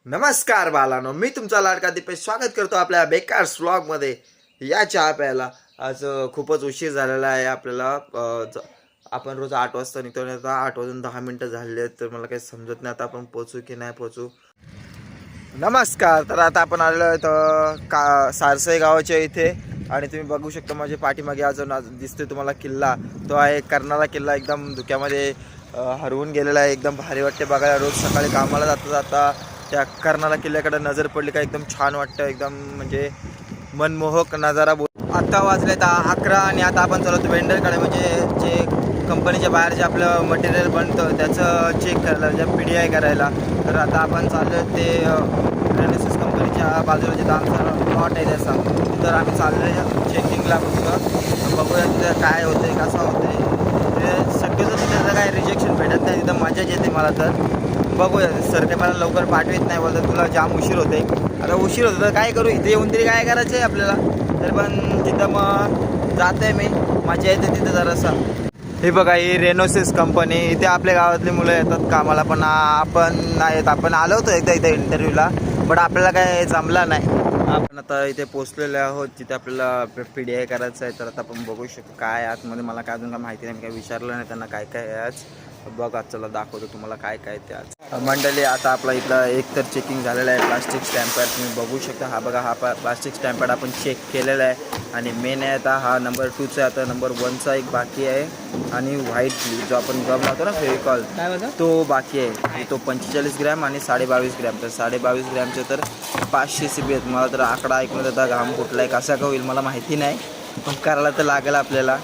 नमस्कार बालानो, मी तुमचा लाडका दीपेश स्वागत करतो आपल्या बेकार व्लॉगमध्ये. या चहा प्यायला आज खूपच उशीर झालेला आहे आपल्याला. आपण रोज 8 वाजता निघतो आणि आता 8:10 झालेले आहेत, तर मला काही समजत नाही आता आपण पोचू की नाही पोचू. नमस्कार. तर आता आपण आलेलो आहे सारसई गावाच्या इथे आणि तुम्ही बघू शकता माझ्या पाठीमागे अजून दिसतोय तुम्हाला किल्ला. तो आहे कर्नाळा किल्ला. एकदम धुक्यामध्ये हरवून गेलेला आहे. एकदम भारी वाटते बघायला. रोज सकाळी कामाला जाता त्या कर्नाळा किल्ल्याकडे नजर पडली का एकदम छान वाटतं. एकदम म्हणजे मनमोहक नजारा. आता वाजले 11 आणि आता आपण चालवतो वेंडरकडे, म्हणजे जे कंपनीच्या बाहेर जे आपलं मटेरियल बनतं त्याचं चेक करायला, ज्या PDI करायला. तर आता आपण चाललो ते रेनेसिस कंपनीच्या बाजूला जिथं आमचा प्लॉट आहे त्याचा, तर आम्ही चाललो आहे चेकिंगला. बघूया तिथं काय होतं आहे, कसं होतं आहे. शक्यतो तिथं काय रिजेक्शन भेटत नाही, तिथं मजाच येते मला. तर बघूया. सर काय मला लवकर पाठवत नाही, बोलतात तुला जाम उशीर होते. आता उशीर होतं तर काय करू, इथे येऊन तरी काय करायचं आहे आपल्याला. तर पण तिथं मग जात आहे मी, मजा येते तिथं जरासं. हे बघा, ही रेनोसिस कंपनी. इथे आपल्या गावातली मुलं येतात कामाला, पण आपण नाही येत. आपण आलो होतो एकदा इथे इंटरव्ह्यूला, बट आपल्याला काय जमला नाही. आपण आता इथे पोचलेले आहोत जिथे आपल्याला PDI करायचं आहे. तर आता आपण बघू शकतो काय आतमध्ये. मला काय अजून काय माहिती नाही, मी काय विचारलं नाही त्यांना काय काय आहे आज. बघा चला दाखवतो तुम्हाला काय काय ते आज. मंडळी, आता आपला इथला एक तर चेकिंग झालेलं आहे. प्लास्टिक स्टॅम्प पॅड तुम्ही बघू शकता. हा बघा, हा प्लास्टिक स्टॅम्प पॅड आपण चेक केलेला आहे. आणि मेन आहे आता हा नंबर 2चा आहे. आता नंबर 1चा एक बाकी आहे. आणि व्हाईट जो आपण गम लावतो ना फेविकॉल, तो बाकी आहे. तो 45 ग्रॅम आणि 22.5 ग्रॅम. तर 22.5 ग्रॅमचे तर 500 CB आहेत. मला तर आकडा ऐकून त्याचा घाम फुटला आहे. कसा का होईल मला माहिती नाही, पण करायला तर लागेल आपल्याला.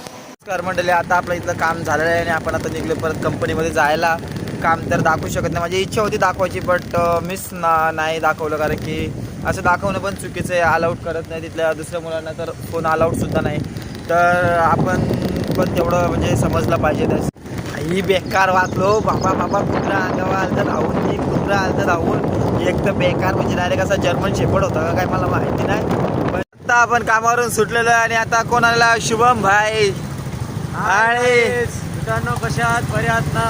नमस्कार मंडळी, आता आपलं इथलं काम झालेलं आहे आणि आपण आता निघलो परत कंपनीमध्ये जायला. काम तर दाखवू शकत नाही, माझी इच्छा होती दाखवायची, बट मिस नाही दाखवलं, कारण की असं दाखवणं पण चुकीचं आहे. अलाउड करत नाही तिथल्या दुसऱ्या मुलांना, तर फोन अलाउडसुद्धा नाही. तर आपण पण तेवढं म्हणजे समजलं पाहिजे. ही बेकार वाचलो बाबा. कुत्रा अंगावर आलं तर धावून, ती कुत्रा आलं तर धावून. एक तर बेकार म्हणजे डायरेक्ट असा जर्मन शेपर्ड होता का काय मला माहिती नाही. पण आता आपण कामावरून सुटलेलो आहे आणि आता कोण आलेला, शुभम भाई. आणि मित्रांनो, कशा आहात? बरे आहात ना?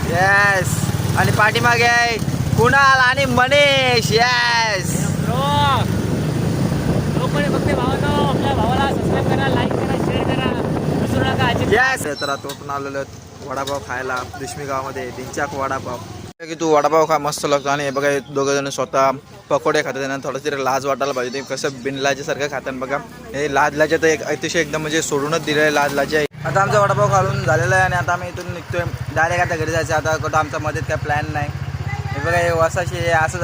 येस. आणि पाठीमागे आहे कुणाल आणि मनीष. येस. फक्त भावांनो, आपल्या भावाला सबस्क्राईब करा, लाईक करा, शेअर करा, विसरू नका. येस. तर आता आपण आलेलो आहेत वडापाव खायला देशमी गावामध्ये, दिनचाक वडापाव. की तू वडापाव खा, मस्त लागतो. आणि हे बघा, दोघं जण स्वतः पकोडे खातात. त्यांना थोडं तरी लाज वाटायला पाहिजे. ते कसं बिनलाजेसारखं खातात बघा. हे लाजलाजे तर एक अतिशय एकदम म्हणजे सोडूनच दिलेलं आहे लाजलाजे. आता आमचा वडापाव खालून झालेला आहे आणि आता आम्ही इथून निघतोय डायरेक्ट. आता घरी जायचं. आता कुठं आमच्या मध्ये काय प्लॅन नाही. हे बघा, हे वसाशी असंच